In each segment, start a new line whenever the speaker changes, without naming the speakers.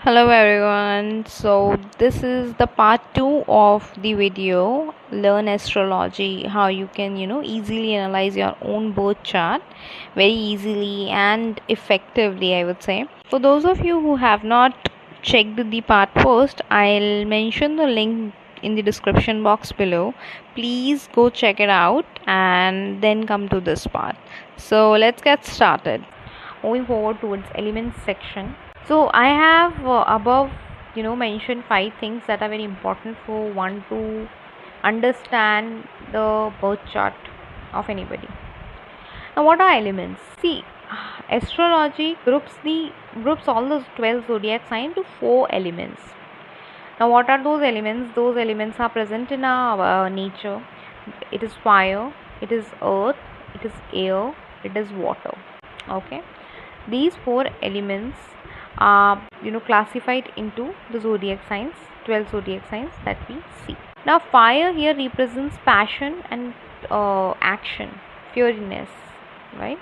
Hello everyone. So this is the part 2 of the video Learn Astrology, how you can easily analyze your own birth chart very easily and effectively, I would say. For those of you who have not checked the part first, I'll mention the link in the description box below. Please go check it out and then come to this part. So let's get started. Moving forward towards elements section. So I have above mentioned 5 things that are very important for one to understand the birth chart of anybody. Now what are elements? See, astrology groups all those 12 zodiac signs to 4 elements. Now what are those elements? Those elements are present in our nature. It is fire, it is earth, it is air, it is water. Okay, these 4 elements are classified into the zodiac signs, 12 zodiac signs that we see. Now fire here represents passion and action, fierceness, right?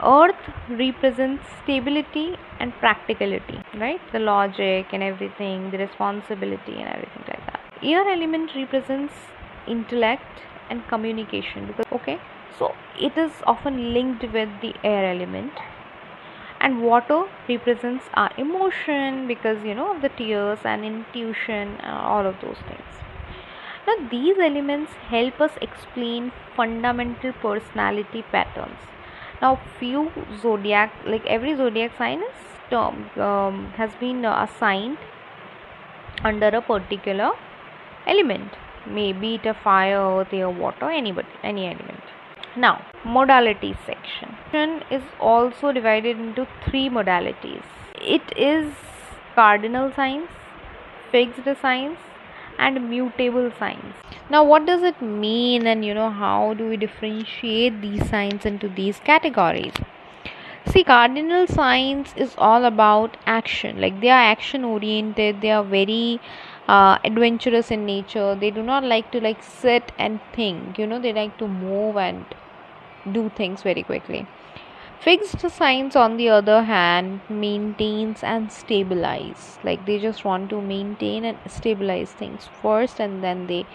Earth represents stability and practicality, right? The logic and everything, the responsibility and everything like that. Air element represents intellect and communication, because so it is often linked with the air element. And water represents our emotion, because of the tears and intuition and all of those things. Now these elements help us explain fundamental personality patterns. Now few zodiac, like every zodiac sign is has been assigned under a particular element, maybe it a fire, earth, air, water, any element. Now, modalities section is also divided into 3 modalities. It is cardinal signs, fixed signs, and mutable signs. Now, what does it mean, and how do we differentiate these signs into these categories? See, cardinal signs is all about action. Like, they are action oriented, they are very adventurous in nature. They do not like to sit and think, they like to move and do things very quickly. Fixed signs, on the other hand, maintains and stabilize. Like, they just want to maintain and stabilize things first, and then they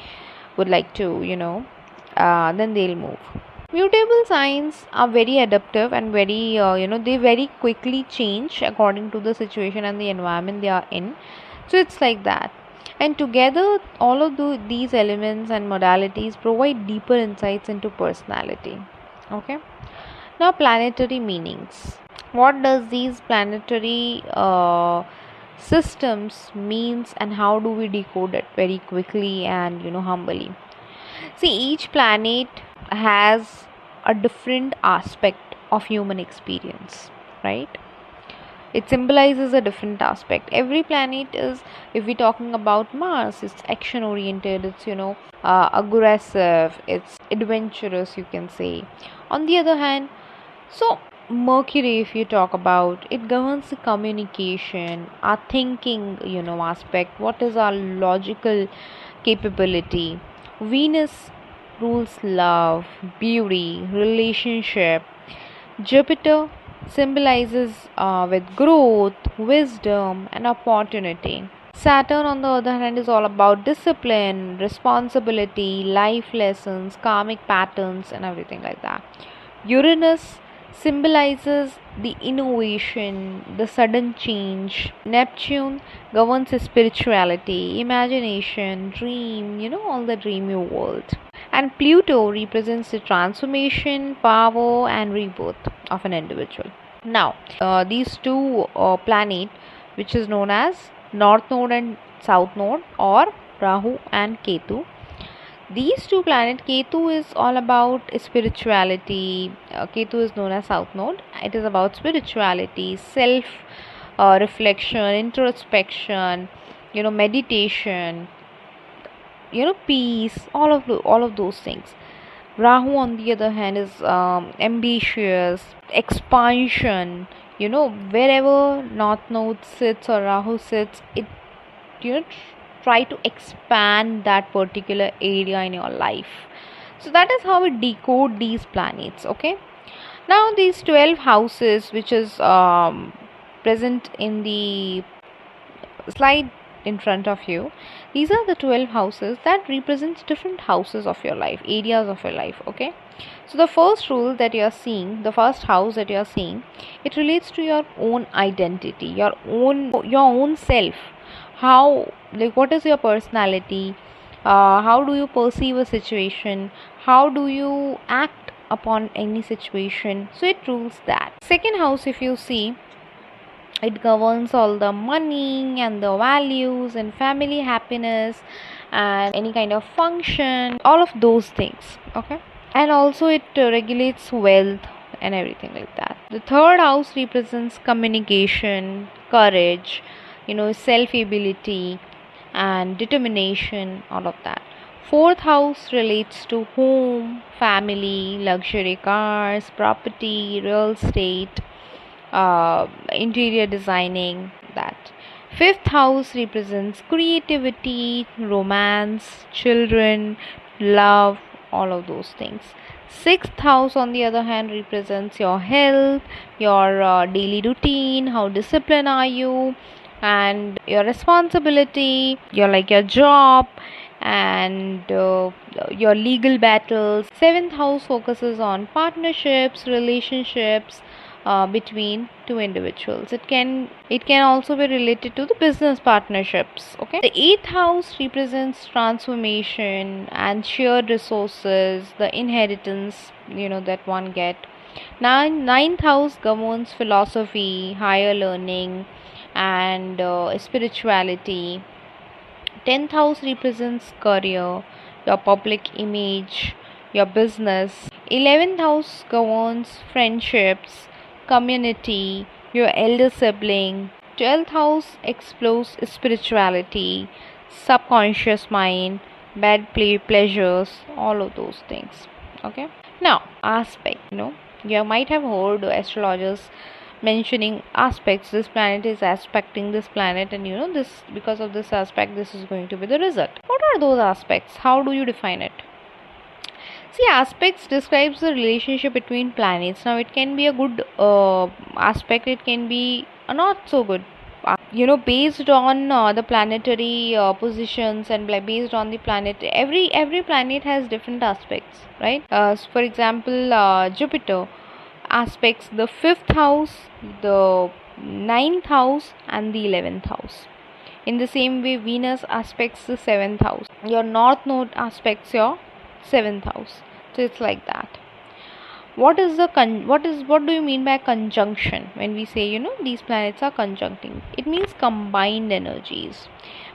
would like to then they'll move. Mutable signs are very adaptive and very they very quickly change according to the situation and the environment they are in. So it's like that. And together, all of these elements and modalities provide deeper insights into personality. Okay, now planetary meanings. What does these planetary systems means, and how do we decode it very quickly and humbly? See, each planet has a different aspect of human experience, right? It symbolizes a different aspect. Every planet is, if we're talking about Mars, it's action oriented, it's aggressive, it's adventurous, you can say. On the other hand, so Mercury, if you talk about, it governs the communication, our thinking aspect, what is our logical capability. Venus rules love, beauty, relationship. Jupiter symbolizes with growth, wisdom, and opportunity. Saturn, on the other hand, is all about discipline, responsibility, life lessons, karmic patterns, and everything like that. Uranus symbolizes the innovation, the sudden change. Neptune governs spirituality, imagination, dream, all the dreamy world. And Pluto represents the transformation, power, and rebirth of an individual. Now, these two planets, which is known as North Node and South Node, or Rahu and Ketu. These two planets, Ketu is all about spirituality. Ketu is known as South Node. It is about spirituality, self reflection, introspection, meditation, peace, all of those things. Rahu, on the other hand, is ambitious, expansion. Wherever North Node sits or Rahu sits, it try to expand that particular area in your life. So that is how we decode these planets. Okay, now these 12 houses, which is present in the slide in front of you. These are the 12 houses that represents different houses of your life, areas of your life. Okay, so the first rule that you are seeing, the first house that you are seeing, it relates to your own identity, your own self. How, like, what is your personality? How do you perceive a situation? How do you act upon any situation? So it rules that. Second house, if you see, it governs all the money and the values and family happiness and any kind of function, all of those things. Okay, and also it regulates wealth and everything like that. The third house represents communication, courage, self ability and determination, all of that. Fourth house relates to home, family, luxury cars, property, real estate, interior designing, that. Fifth house represents creativity, romance, children, love, all of those things. Sixth house, on the other hand, represents your health, your daily routine, how disciplined are you, and your responsibility, your job, and your legal battles. Seventh house focuses on partnerships, relationships between two individuals. It can also be related to the business partnerships. Okay, the eighth house represents transformation and shared resources, the inheritance that one get. Ninth house governs philosophy, higher learning, and spirituality. 10th house represents career, your public image, your business. 11th house governs friendships, community, your elder sibling. 12th house explores spirituality, subconscious mind, bad pleasures, all of those things. Okay, now aspect. You might have heard astrologers mentioning aspects. This planet is aspecting this planet, and this, because of this aspect, this is going to be the result. What are those aspects? How do you define it? See, aspects describes the relationship between planets. Now it can be a good aspect, it can be a not so good, based on the planetary positions, and based on the planet, every planet has different aspects, right? For example, Jupiter aspects the 5th house, the 9th house, and the 11th house. In the same way, Venus aspects the 7th house. Your North Node aspects your 7th house. So it's like that. What do you mean by conjunction? When we say these planets are conjuncting, it means combined energies.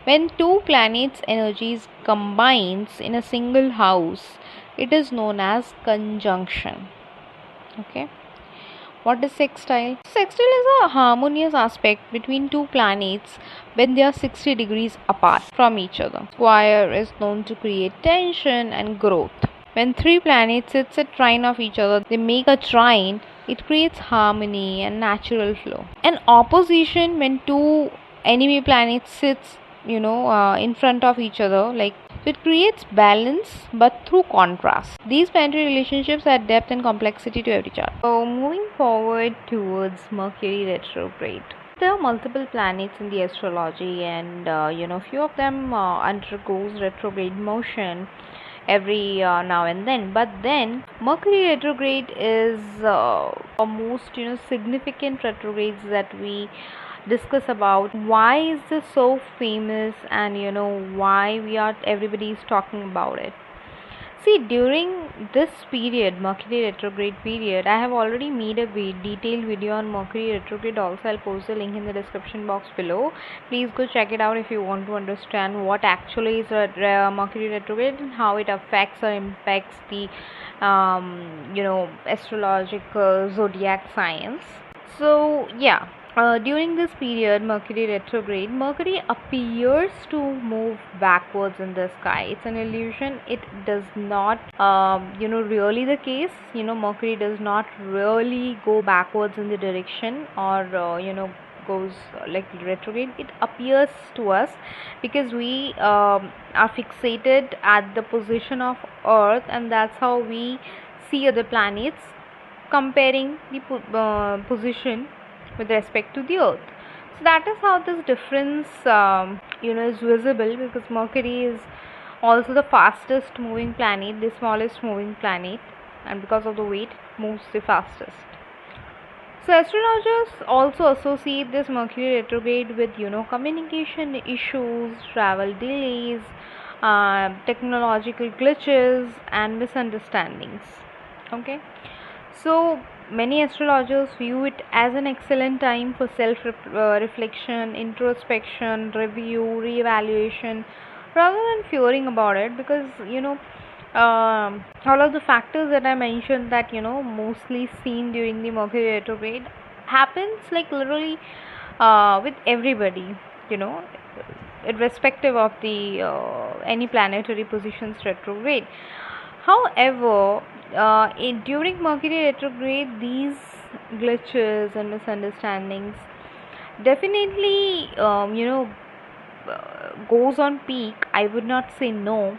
When two planets' energies combines in a single house, it is known as conjunction. Okay. What is sextile? Sextile is a harmonious aspect between two planets when they are 60 degrees apart from each other. Square is known to create tension and growth. When three planets sit at trine of each other, they make a trine. It creates harmony and natural flow. An opposition, when two enemy planets sits in front of each other, so it creates balance but through contrast. These planetary relationships add depth and complexity to every chart. So moving forward towards Mercury retrograde. There are multiple planets in the astrology, and few of them undergoes retrograde motion every now and then. But then Mercury retrograde is a most significant retrogrades that we discuss about. Why is this so famous, and why everybody is talking about it? See, during this period, Mercury retrograde period, I have already made a detailed video on Mercury retrograde also. I'll post the link in the description box below. Please go check it out if you want to understand what actually is Mercury retrograde and how it affects or impacts the astrological zodiac science. So yeah, during this period, Mercury retrograde, Mercury appears to move backwards in the sky. It's an illusion. It does not really the case. Mercury does not really go backwards in the direction, or goes like retrograde. It appears to us because we are fixated at the position of Earth, and that's how we see other planets, comparing the position with respect to the earth. So that is how this difference is visible, because Mercury is also the fastest moving planet, the smallest moving planet, and because of the weight it moves the fastest. So astrologers also associate this Mercury retrograde with communication issues, travel delays, technological glitches, and misunderstandings. Okay, so many astrologers view it as an excellent time for self reflection, introspection, review, reevaluation, rather than fearing about it, because all of the factors that I mentioned, that mostly seen during the Mercury retrograde, happens like literally with everybody, you know irrespective of the any planetary positions retrograde. However, during Mercury retrograde, these glitches and misunderstandings definitely goes on peak. I would not say no,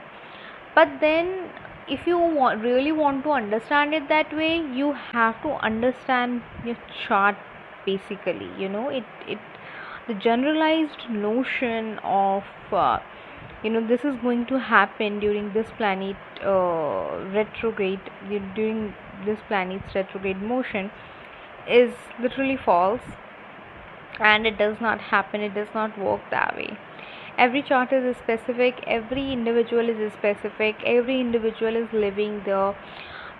but then if you really want to understand it that way, you have to understand your chart. Basically, it the generalized notion of this is going to happen during this planet retrograde, during this planet's retrograde motion, is literally false, and it does not happen, it does not work that way. Every chart is specific, every individual is specific, every individual is living their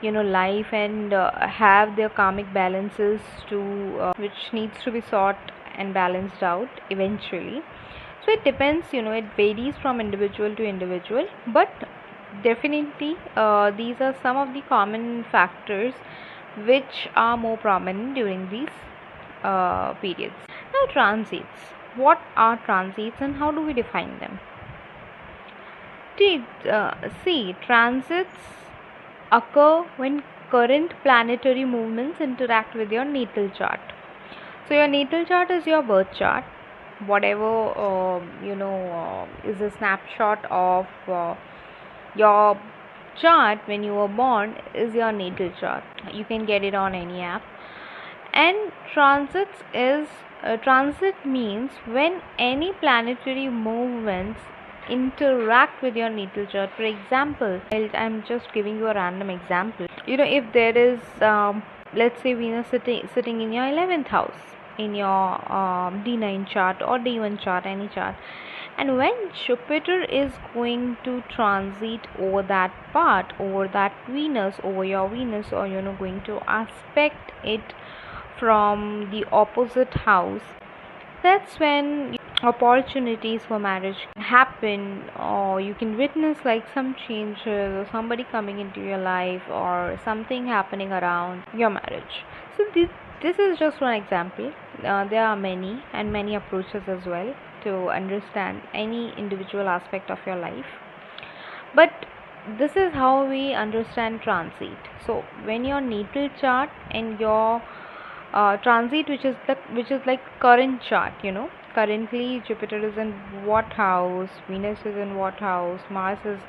life, and have their karmic balances to which needs to be sought and balanced out eventually. So it depends, it varies from individual to individual, but definitely these are some of the common factors which are more prominent during these periods. Now, transits. What are transits and how do we define them? See, transits occur when current planetary movements interact with your natal chart. So your natal chart is your birth chart. Whatever is a snapshot of your chart when you were born is your natal chart. You can get it on any app. And transit means when any planetary movements interact with your natal chart. For example, I'm just giving you a random example. If there is let's say Venus sitting in your 11th house, in your D9 chart or D1 chart, any chart, and when Jupiter is going to transit over that part, over that Venus, over your Venus, or going to aspect it from the opposite house, that's when opportunities for marriage happen, or you can witness like some changes, or somebody coming into your life, or something happening around your marriage. So this is just one example. There are many and many approaches as well to understand any individual aspect of your life, but this is how we understand transit. So when your natal chart and your transit, which is like current chart, currently Jupiter is in what house, Venus is in what house, Mars is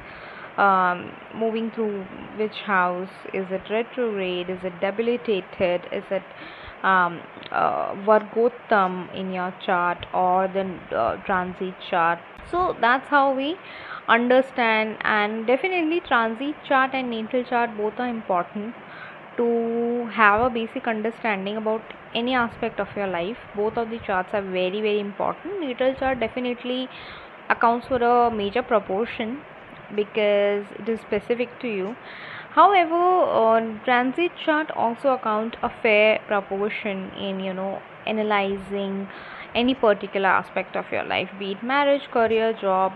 moving through which house, is it retrograde, is it debilitated, is it Vargotam in your chart, or the transit chart. So that's how we understand, and definitely transit chart and natal chart both are important to have a basic understanding about any aspect of your life. Both of the charts are very, very important. Natal chart definitely accounts for a major proportion because it is specific to you. However, transit chart also account a fair proportion in analyzing any particular aspect of your life, be it marriage, career, job,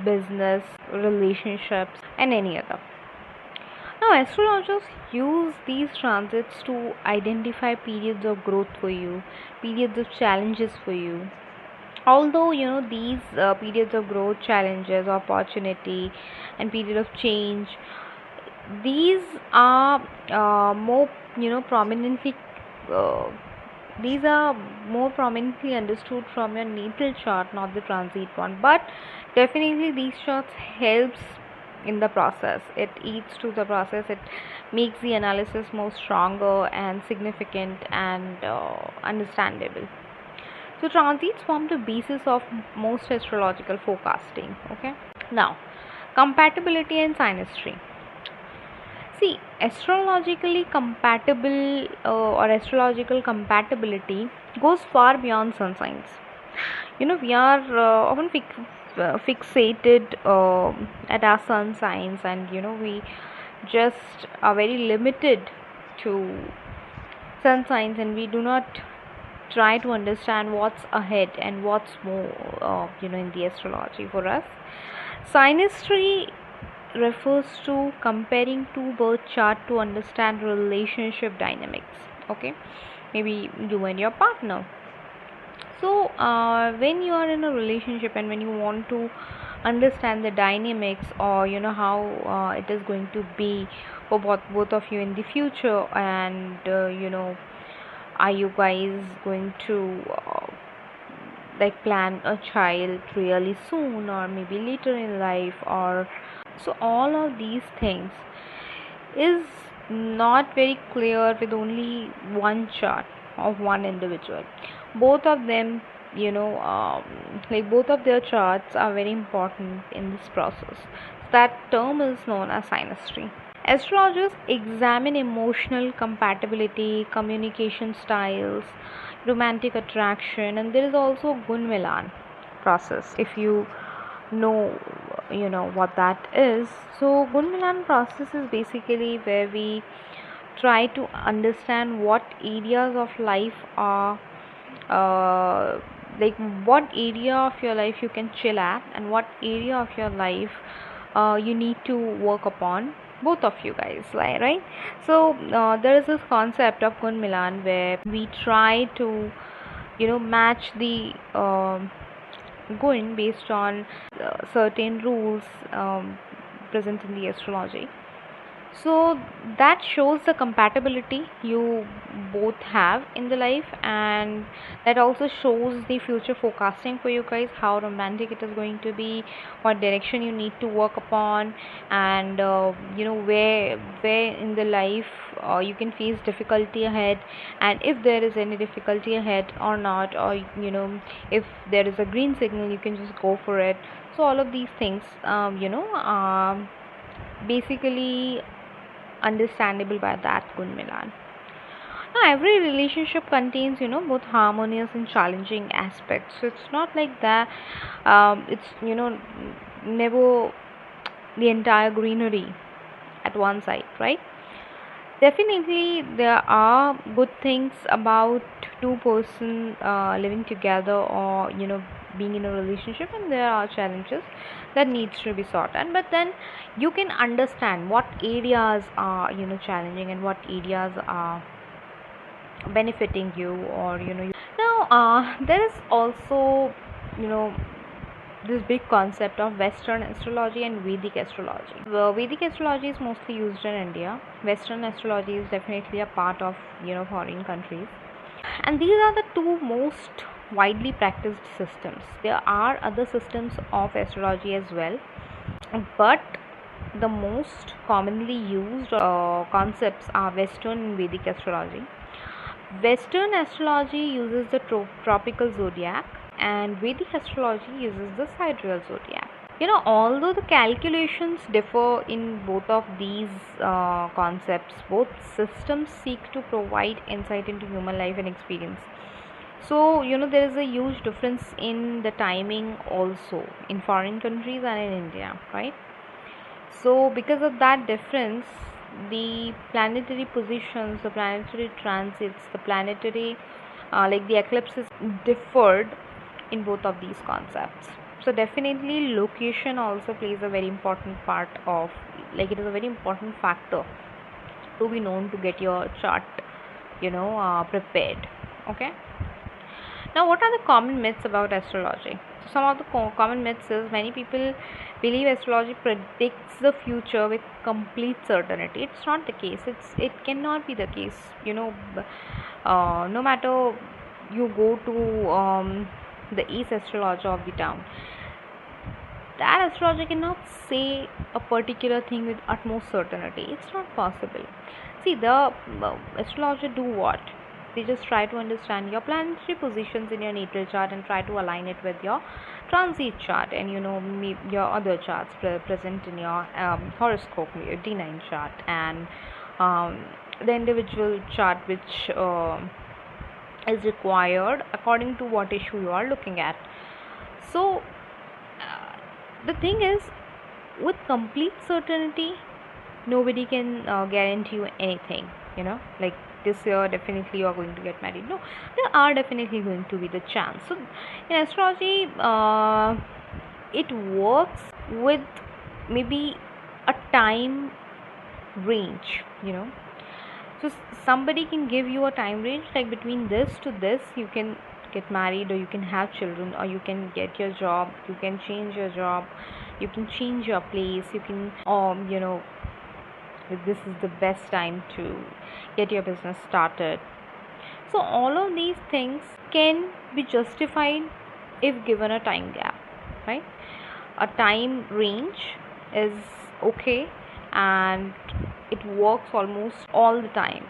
business, relationships, and any other. Now, astrologers use these transits to identify periods of growth for you, periods of challenges for you. Although these periods of growth, challenges, opportunity, and period of change, these are more prominently these are more prominently understood from your natal chart, not the transit one. But definitely these charts helps in the process. It eats to the process. It makes the analysis more stronger and significant and understandable. So transits form the basis of most astrological forecasting. Okay. Now, compatibility and synastry. See, astrologically compatible or astrological compatibility goes far beyond sun signs. We are often fixated at our sun signs, and we just are very limited to sun signs, and we do not try to understand what's ahead and what's more in the astrology. For us, synastry refers to comparing two birth chart to understand relationship dynamics. Okay, maybe you and your partner. So when you are in a relationship and when you want to understand the dynamics, or how it is going to be for both of you in the future, and are you guys going to like plan a child really soon, or maybe later in life, or so all of these things is not very clear with only one chart of one individual. Both of them, like both of their charts are very important in this process. That term is known as synastry. Astrologers examine emotional compatibility, communication styles, romantic attraction, and there is also Gun Milan process. If you know what that is. So Gun Milan process is basically where we try to understand what areas of life are like what area of your life you can chill at, and what area of your life you need to work upon, both of you guys, right? So there is this concept of Gun Milan where we try to match the Gun based on certain rules present in the astrology. So that shows the compatibility you both have in the life, and that also shows the future forecasting for you guys, how romantic it is going to be, what direction you need to work upon, and where in the life you can face difficulty ahead, and if there is any difficulty ahead or not, or if there is a green signal, you can just go for it. So all of these things basically understandable by that Gun Milan. Now, every relationship contains, both harmonious and challenging aspects. So it's not like that. It's never the entire greenery at one side, right? Definitely, there are good things about two person living together, or being in a relationship, and there are challenges that needs to be sorted. And but then you can understand what areas are challenging and what areas are benefiting you, or now there is also this big concept of Western astrology and Vedic astrology. Vedic astrology is mostly used in India. Western astrology is definitely a part of foreign countries, and these are the two most widely practiced systems. There are other systems of astrology as well, but the most commonly used concepts are Western and Vedic astrology. Western astrology uses the tropical zodiac, and Vedic astrology uses the sidereal zodiac. Although the calculations differ in both of these concepts, both systems seek to provide insight into human life and experience. So there is a huge difference in the timing also in foreign countries and in India, right? So because of that difference, the planetary positions, the planetary transits, the planetary like the eclipses differed in both of these concepts. So definitely location also plays a very important part of, like, it is a very important factor to be known to get your chart prepared. Okay, now what are the common myths about astrology? So some of the common myths is, many people believe astrology predicts the future with complete certainty. It's not the case. It cannot be the case. No matter you go to the East astrologer of the town, that astrologer cannot say a particular thing with utmost certainty. It's not possible. See, the astrologer do what? They just try to understand your planetary positions in your natal chart and try to align it with your transit chart and your other charts present in your horoscope, your D9 chart, and the individual chart which is required according to what issue you are looking at. So the thing is, with complete certainty, nobody can guarantee you anything. Like this year definitely you are going to get married. No, there are definitely going to be the chance. So in astrology, it works with maybe a time range. So somebody can give you a time range, like between this to this you can get married, or you can have children, or you can get your job, you can change your job, you can change your place, you can this is the best time to get your business started. So all of these things can be justified if given a time gap, right? A time range is okay, and it works almost all the time,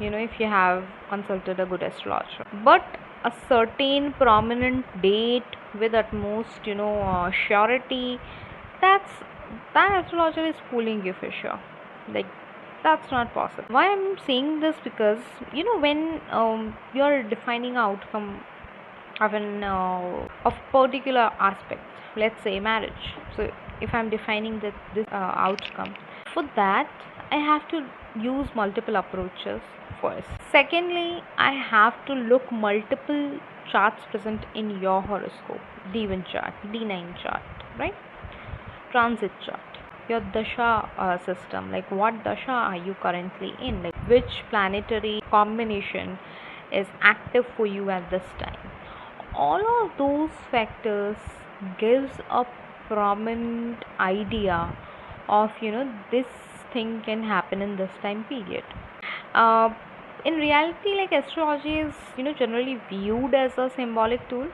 if you have consulted a good astrologer. But a certain prominent date with utmost surety, that astrologer is fooling you for sure. Like, that's not possible. Why I'm saying this? Because when you're defining outcome of of particular aspect, let's say marriage. So if I'm defining this outcome, for that I have to use multiple approaches first. Secondly, I have to look multiple charts present in your horoscope, D1 chart, D9 chart, right? Transit chart, your dasha system, like what dasha are you currently in, like which planetary combination is active for you at this time. All of those factors gives a prominent idea of this thing can happen in this time period. In reality, like, astrology is generally viewed as a symbolic tool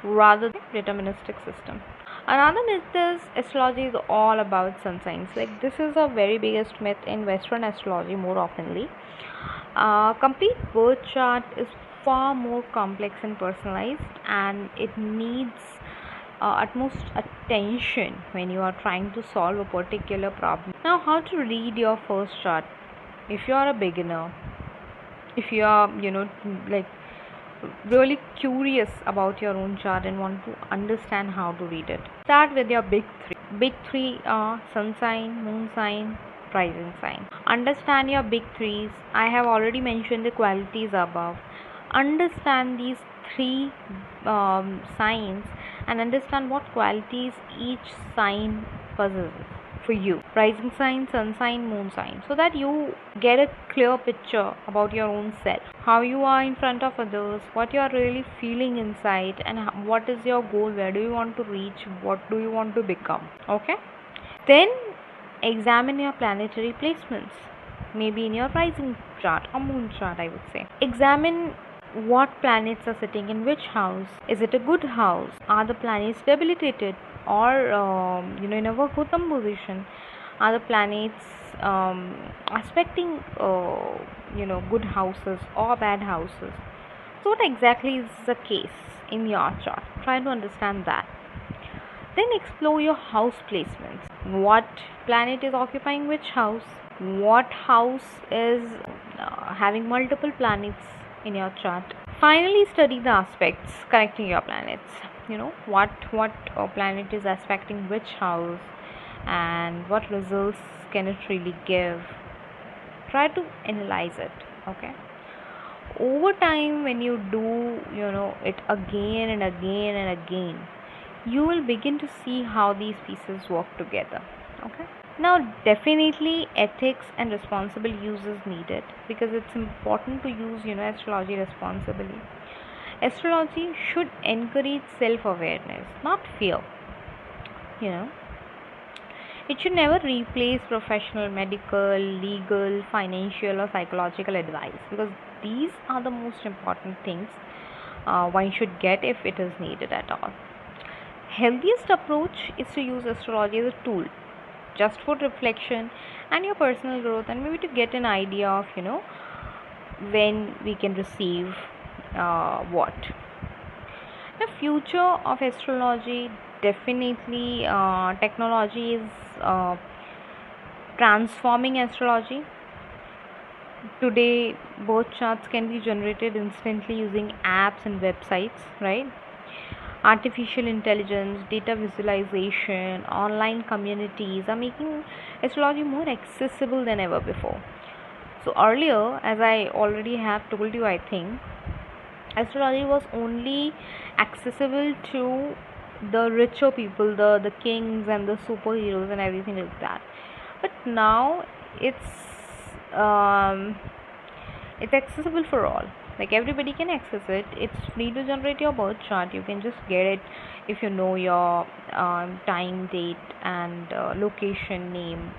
rather than deterministic system. Another myth is astrology is all about sun signs. Like, this is a very biggest myth in Western astrology more oftenly. Complete birth chart is far more complex and personalized, and it needs utmost attention when you are trying to solve a particular problem. Now, how to read your first chart? If you are a beginner, if you are like really curious about your own chart and want to understand how to read it, start with your big three are sun sign, moon sign, rising sign. Understand your big threes. I have already mentioned the qualities above. Understand these three signs and understand what qualities each sign possesses for you: rising sign, sun sign, moon sign, so that you get a clear picture about your own self, how you are in front of others, what you are really feeling inside, and what is your goal, where do you want to reach, what do you want to become. Okay, then examine your planetary placements, maybe in your rising chart or moon chart. I would say examine what planets are sitting in which house. Is it a good house? Are the planets debilitated or in a Vakutam position? Are the planets aspecting good houses or bad houses? So what exactly is the case in your chart? Try to understand that. Then explore your house placements. What planet is occupying which house? What house is having multiple planets in your chart? Finally, study the aspects connecting your planets. What planet is aspecting which house, and what results can it really give. Try to analyze it. Okay, over time, when you do it again and again and again, you will begin to see how these pieces work together. Okay, now definitely ethics and responsible use is needed, because it's important to use astrology responsibly. Astrology should encourage self-awareness, not fear. It should never replace professional, medical, legal, financial, or psychological advice, because these are the most important things one should get if it is needed at all. healthiest approach is to use astrology as a tool just for reflection and your personal growth, and maybe to get an idea of when we can receive what. The future of astrology, definitely technology is transforming astrology. Today birth charts can be generated instantly using apps and websites, right? Artificial intelligence, data visualization, online communities are making astrology more accessible than ever before. So earlier, as I already have told you, I think astrology was only accessible to the richer people, the kings and the superheroes and everything like that. But now um, it's accessible for all. Like everybody can access it. It's free to generate your birth chart. You can just get it if you know your time, date, and location, name.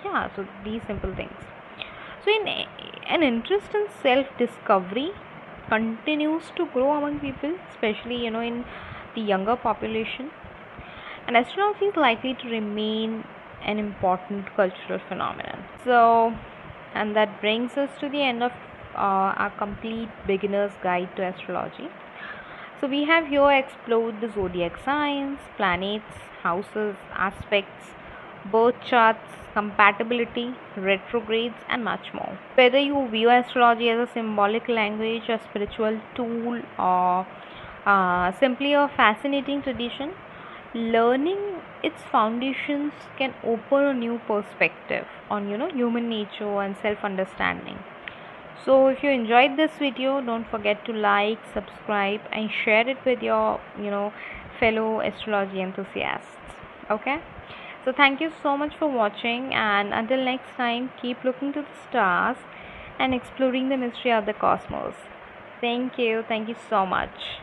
Yeah, so these simple things. So, an interest in self-discovery continues to grow among people, especially in the younger population, and astrology is likely to remain an important cultural phenomenon. So, and that brings us to the end of our complete beginner's guide to astrology. So we have here explored the zodiac signs, planets, houses, aspects, birth charts, compatibility, retrogrades, and much more. Whether you view astrology as a symbolic language, a spiritual tool, or simply a fascinating tradition, learning its foundations can open a new perspective on human nature and self-understanding. So if you enjoyed this video, don't forget to like, subscribe, and share it with your fellow astrology enthusiasts. Okay, so thank you so much for watching, and until next time, keep looking to the stars and exploring the mystery of the cosmos. Thank you so much.